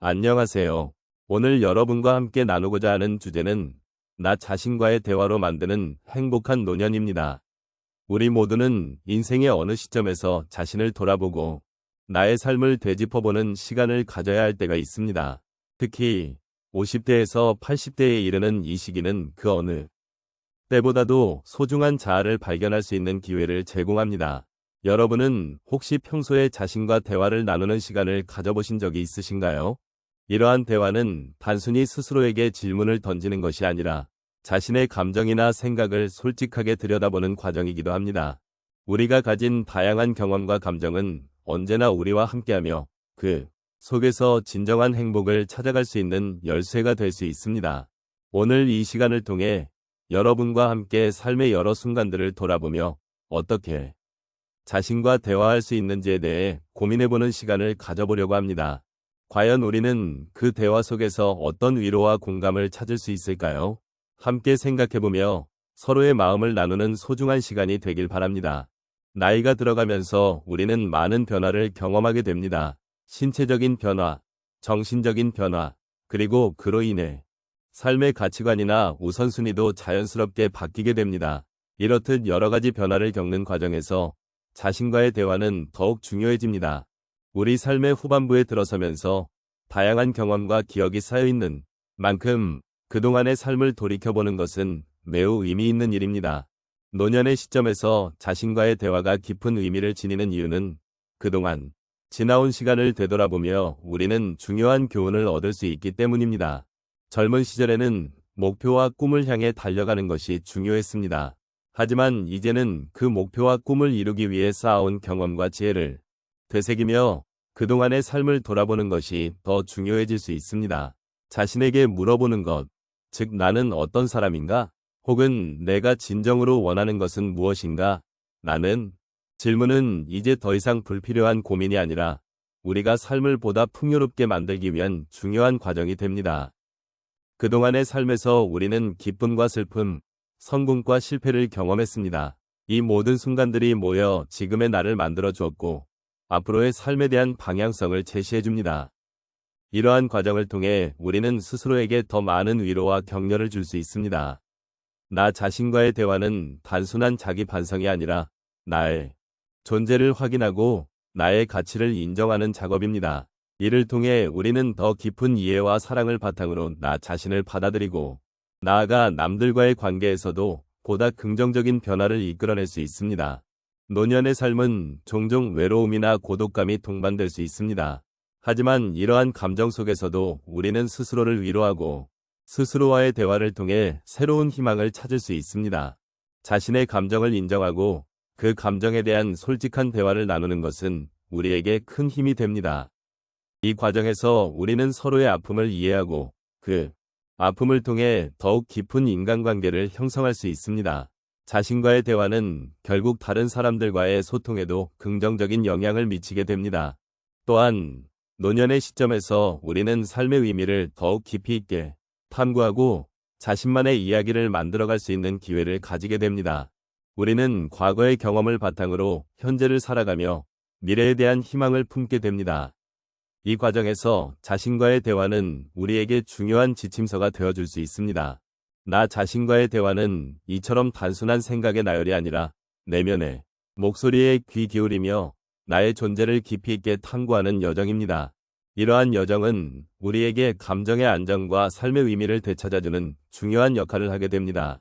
안녕하세요. 오늘 여러분과 함께 나누고자 하는 주제는 나 자신과의 대화로 만드는 행복한 노년입니다. 우리 모두는 인생의 어느 시점에서 자신을 돌아보고 나의 삶을 되짚어보는 시간을 가져야 할 때가 있습니다. 특히 50대에서 80대에 이르는 이 시기는 그 어느 때보다도 소중한 자아를 발견할 수 있는 기회를 제공합니다. 여러분은 혹시 평소에 자신과 대화를 나누는 시간을 가져보신 적이 있으신가요? 이러한 대화는 단순히 스스로에게 질문을 던지는 것이 아니라 자신의 감정이나 생각을 솔직하게 들여다보는 과정이기도 합니다. 우리가 가진 다양한 경험과 감정은 언제나 우리와 함께하며 그 속에서 진정한 행복을 찾아갈 수 있는 열쇠가 될 수 있습니다. 오늘 이 시간을 통해 여러분과 함께 삶의 여러 순간들을 돌아보며 어떻게 자신과 대화할 수 있는지에 대해 고민해보는 시간을 가져보려고 합니다. 과연 우리는 그 대화 속에서 어떤 위로와 공감을 찾을 수 있을까요? 함께 생각해보며 서로의 마음을 나누는 소중한 시간이 되길 바랍니다. 나이가 들어가면서 우리는 많은 변화를 경험하게 됩니다. 신체적인 변화, 정신적인 변화, 그리고 그로 인해 삶의 가치관이나 우선순위도 자연스럽게 바뀌게 됩니다. 이렇듯 여러 가지 변화를 겪는 과정에서 자신과의 대화는 더욱 중요해집니다. 우리 삶의 후반부에 들어서면서 다양한 경험과 기억이 쌓여있는 만큼 그동안의 삶을 돌이켜보는 것은 매우 의미 있는 일입니다. 노년의 시점에서 자신과의 대화가 깊은 의미를 지니는 이유는 그동안 지나온 시간을 되돌아보며 우리는 중요한 교훈을 얻을 수 있기 때문입니다. 젊은 시절에는 목표와 꿈을 향해 달려가는 것이 중요했습니다. 하지만 이제는 그 목표와 꿈을 이루기 위해 쌓아온 경험과 지혜를 되새기며 그동안의 삶을 돌아보는 것이 더 중요해질 수 있습니다. 자신에게 물어보는 것, 즉 나는 어떤 사람인가? 혹은 내가 진정으로 원하는 것은 무엇인가? 라는 질문은 이제 더 이상 불필요한 고민이 아니라 우리가 삶을 보다 풍요롭게 만들기 위한 중요한 과정이 됩니다. 그동안의 삶에서 우리는 기쁨과 슬픔, 성공과 실패를 경험했습니다. 이 모든 순간들이 모여 지금의 나를 만들어 주었고 앞으로의 삶에 대한 방향성을 제시해 줍니다. 이러한 과정을 통해 우리는 스스로에게 더 많은 위로와 격려를 줄 수 있습니다. 나 자신과의 대화는 단순한 자기 반성이 아니라 나의 존재를 확인하고 나의 가치를 인정하는 작업입니다. 이를 통해 우리는 더 깊은 이해와 사랑을 바탕으로 나 자신을 받아들이고 나아가 남들과의 관계에서도 보다 긍정적인 변화를 이끌어낼 수 있습니다. 노년의 삶은 종종 외로움이나 고독감이 동반될 수 있습니다. 하지만 이러한 감정 속에서도 우리는 스스로를 위로하고 스스로와의 대화를 통해 새로운 희망을 찾을 수 있습니다. 자신의 감정을 인정하고 그 감정에 대한 솔직한 대화를 나누는 것은 우리에게 큰 힘이 됩니다. 이 과정에서 우리는 서로의 아픔을 이해하고 그 아픔을 통해 더욱 깊은 인간관계를 형성할 수 있습니다. 자신과의 대화는 결국 다른 사람들과의 소통에도 긍정적인 영향을 미치게 됩니다. 또한 노년의 시점에서 우리는 삶의 의미를 더욱 깊이 있게 탐구하고 자신만의 이야기를 만들어갈 수 있는 기회를 가지게 됩니다. 우리는 과거의 경험을 바탕으로 현재를 살아가며 미래에 대한 희망을 품게 됩니다. 이 과정에서 자신과의 대화는 우리에게 중요한 지침서가 되어줄 수 있습니다. 나 자신과의 대화는 이처럼 단순한 생각의 나열이 아니라 내면의 목소리에 귀 기울이며 나의 존재를 깊이 있게 탐구하는 여정입니다. 이러한 여정은 우리에게 감정의 안정과 삶의 의미를 되찾아주는 중요한 역할을 하게 됩니다.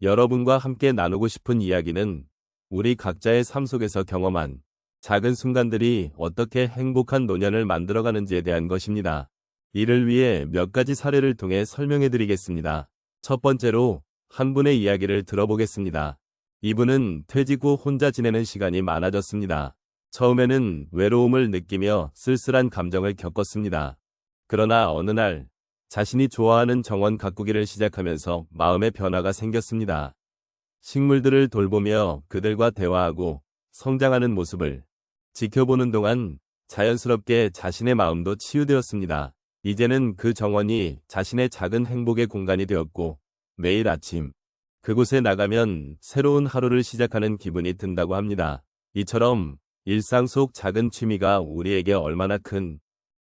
여러분과 함께 나누고 싶은 이야기는 우리 각자의 삶 속에서 경험한 작은 순간들이 어떻게 행복한 노년을 만들어가는지에 대한 것입니다. 이를 위해 몇 가지 사례를 통해 설명해 드리겠습니다. 첫 번째로 한 분의 이야기를 들어보겠습니다. 이분은 퇴직 후 혼자 지내는 시간이 많아졌습니다. 처음에는 외로움을 느끼며 쓸쓸한 감정을 겪었습니다. 그러나 어느 날 자신이 좋아하는 정원 가꾸기를 시작하면서 마음의 변화가 생겼습니다. 식물들을 돌보며 그들과 대화하고 성장하는 모습을 지켜보는 동안 자연스럽게 자신의 마음도 치유되었습니다. 이제는 그 정원이 자신의 작은 행복의 공간이 되었고 매일 아침 그곳에 나가면 새로운 하루를 시작하는 기분이 든다고 합니다. 이처럼 일상 속 작은 취미가 우리에게 얼마나 큰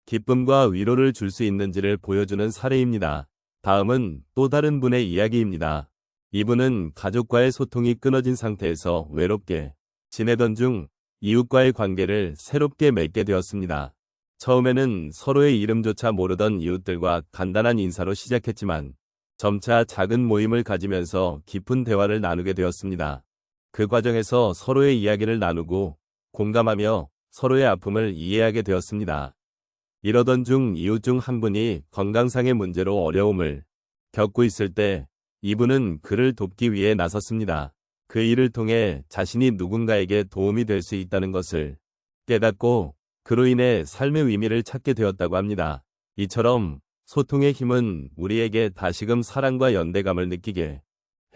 기쁨과 위로를 줄 수 있는지를 보여주는 사례입니다. 다음은 또 다른 분의 이야기입니다. 이분은 가족과의 소통이 끊어진 상태에서 외롭게 지내던 중 이웃과의 관계를 새롭게 맺게 되었습니다. 처음에는 서로의 이름조차 모르던 이웃들과 간단한 인사로 시작했지만 점차 작은 모임을 가지면서 깊은 대화를 나누게 되었습니다. 그 과정에서 서로의 이야기를 나누고 공감하며 서로의 아픔을 이해하게 되었습니다. 이러던 중 이웃 중 한 분이 건강상의 문제로 어려움을 겪고 있을 때 이분은 그를 돕기 위해 나섰습니다. 그 일을 통해 자신이 누군가에게 도움이 될 수 있다는 것을 깨닫고 그로 인해 삶의 의미를 찾게 되었다고 합니다. 이처럼 소통의 힘은 우리에게 다시금 사랑과 연대감을 느끼게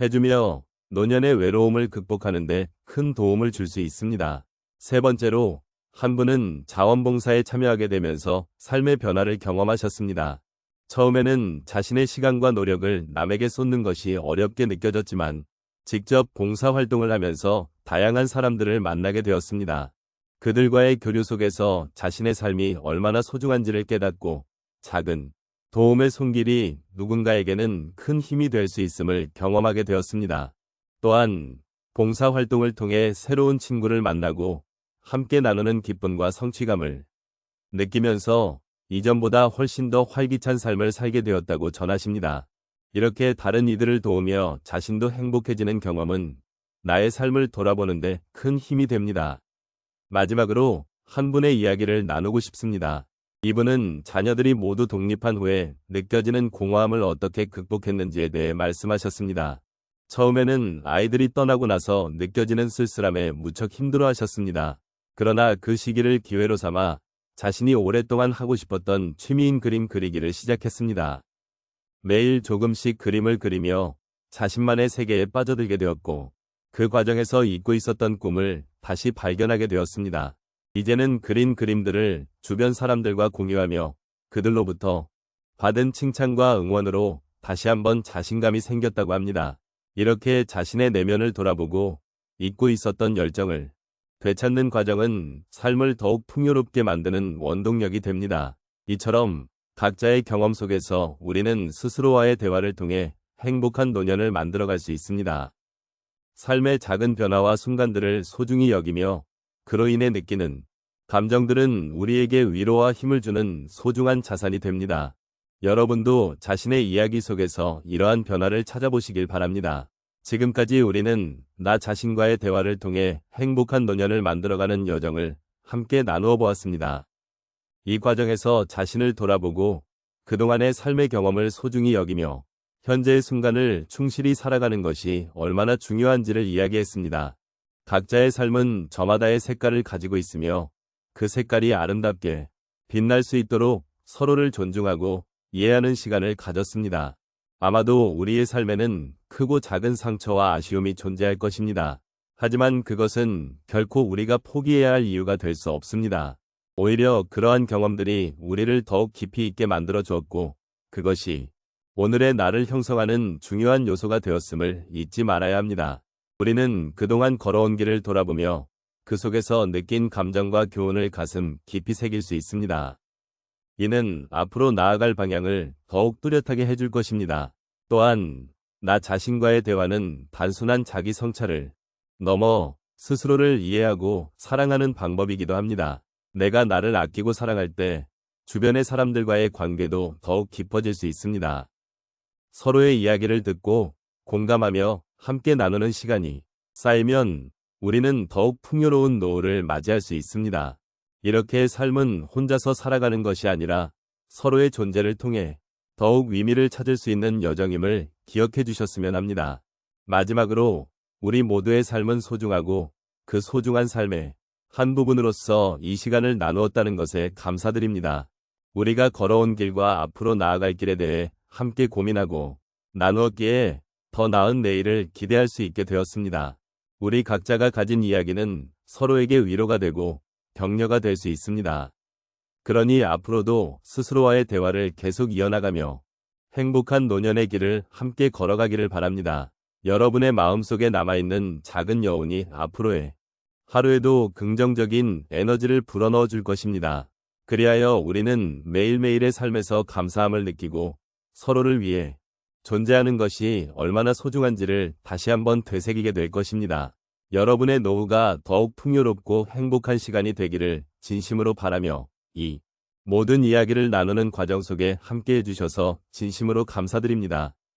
해주며 노년의 외로움을 극복하는 데 큰 도움을 줄 수 있습니다. 세 번째로 한 분은 자원봉사에 참여하게 되면서 삶의 변화를 경험하셨습니다. 처음에는 자신의 시간과 노력을 남에게 쏟는 것이 어렵게 느껴졌지만 직접 봉사활동을 하면서 다양한 사람들을 만나게 되었습니다. 그들과의 교류 속에서 자신의 삶이 얼마나 소중한지를 깨닫고 작은 도움의 손길이 누군가에게는 큰 힘이 될 수 있음을 경험하게 되었습니다. 또한 봉사활동을 통해 새로운 친구를 만나고 함께 나누는 기쁨과 성취감을 느끼면서 이전보다 훨씬 더 활기찬 삶을 살게 되었다고 전하십니다. 이렇게 다른 이들을 도우며 자신도 행복해지는 경험은 나의 삶을 돌아보는데 큰 힘이 됩니다. 마지막으로 한 분의 이야기를 나누고 싶습니다. 이분은 자녀들이 모두 독립한 후에 느껴지는 공허함을 어떻게 극복했는지에 대해 말씀하셨습니다. 처음에는 아이들이 떠나고 나서 느껴지는 쓸쓸함에 무척 힘들어하셨습니다. 그러나 그 시기를 기회로 삼아 자신이 오랫동안 하고 싶었던 취미인 그림 그리기를 시작했습니다. 매일 조금씩 그림을 그리며 자신만의 세계에 빠져들게 되었고 그 과정에서 잊고 있었던 꿈을 다시 발견하게 되었습니다. 이제는 그린 그림들을 주변 사람들과 공유하며 그들로부터 받은 칭찬과 응원으로 다시 한번 자신감이 생겼다고 합니다. 이렇게 자신의 내면을 돌아보고 잊고 있었던 열정을 되찾는 과정은 삶을 더욱 풍요롭게 만드는 원동력이 됩니다. 이처럼 각자의 경험 속에서 우리는 스스로와의 대화를 통해 행복한 노년을 만들어갈 수 있습니다. 삶의 작은 변화와 순간들을 소중히 여기며 그로 인해 느끼는 감정들은 우리에게 위로와 힘을 주는 소중한 자산이 됩니다. 여러분도 자신의 이야기 속에서 이러한 변화를 찾아보시길 바랍니다. 지금까지 우리는 나 자신과의 대화를 통해 행복한 노년을 만들어가는 여정을 함께 나누어 보았습니다. 이 과정에서 자신을 돌아보고 그동안의 삶의 경험을 소중히 여기며 현재의 순간을 충실히 살아가는 것이 얼마나 중요한지를 이야기했습니다. 각자의 삶은 저마다의 색깔을 가지고 있으며 그 색깔이 아름답게 빛날 수 있도록 서로를 존중하고 이해하는 시간을 가졌습니다. 아마도 우리의 삶에는 크고 작은 상처와 아쉬움이 존재할 것입니다. 하지만 그것은 결코 우리가 포기해야 할 이유가 될 수 없습니다. 오히려 그러한 경험들이 우리를 더욱 깊이 있게 만들어 주었고 그것이 오늘의 나를 형성하는 중요한 요소가 되었음을 잊지 말아야 합니다. 우리는 그동안 걸어온 길을 돌아보며 그 속에서 느낀 감정과 교훈을 가슴 깊이 새길 수 있습니다. 이는 앞으로 나아갈 방향을 더욱 뚜렷하게 해줄 것입니다. 또한 나 자신과의 대화는 단순한 자기 성찰을 넘어 스스로를 이해하고 사랑하는 방법이기도 합니다. 내가 나를 아끼고 사랑할 때 주변의 사람들과의 관계도 더욱 깊어질 수 있습니다. 서로의 이야기를 듣고 공감하며 함께 나누는 시간이 쌓이면 우리는 더욱 풍요로운 노후를 맞이할 수 있습니다. 이렇게 삶은 혼자서 살아가는 것이 아니라 서로의 존재를 통해 더욱 의미를 찾을 수 있는 여정임을 기억해 주셨으면 합니다. 마지막으로 우리 모두의 삶은 소중하고 그 소중한 삶의 한 부분으로서 이 시간을 나누었다는 것에 감사드립니다. 우리가 걸어온 길과 앞으로 나아갈 길에 대해 함께 고민하고 나누었기에 더 나은 내일을 기대할 수 있게 되었습니다. 우리 각자가 가진 이야기는 서로에게 위로가 되고 격려가 될 수 있습니다. 그러니 앞으로도 스스로와의 대화를 계속 이어나가며 행복한 노년의 길을 함께 걸어가기를 바랍니다. 여러분의 마음속에 남아있는 작은 여운이 앞으로의 하루에도 긍정적인 에너지를 불어넣어 줄 것입니다. 그리하여 우리는 매일매일의 삶에서 감사함을 느끼고 서로를 위해 존재하는 것이 얼마나 소중한지를 다시 한번 되새기게 될 것입니다. 여러분의 노후가 더욱 풍요롭고 행복한 시간이 되기를 진심으로 바라며 이 모든 이야기를 나누는 과정 속에 함께 해주셔서 진심으로 감사드립니다.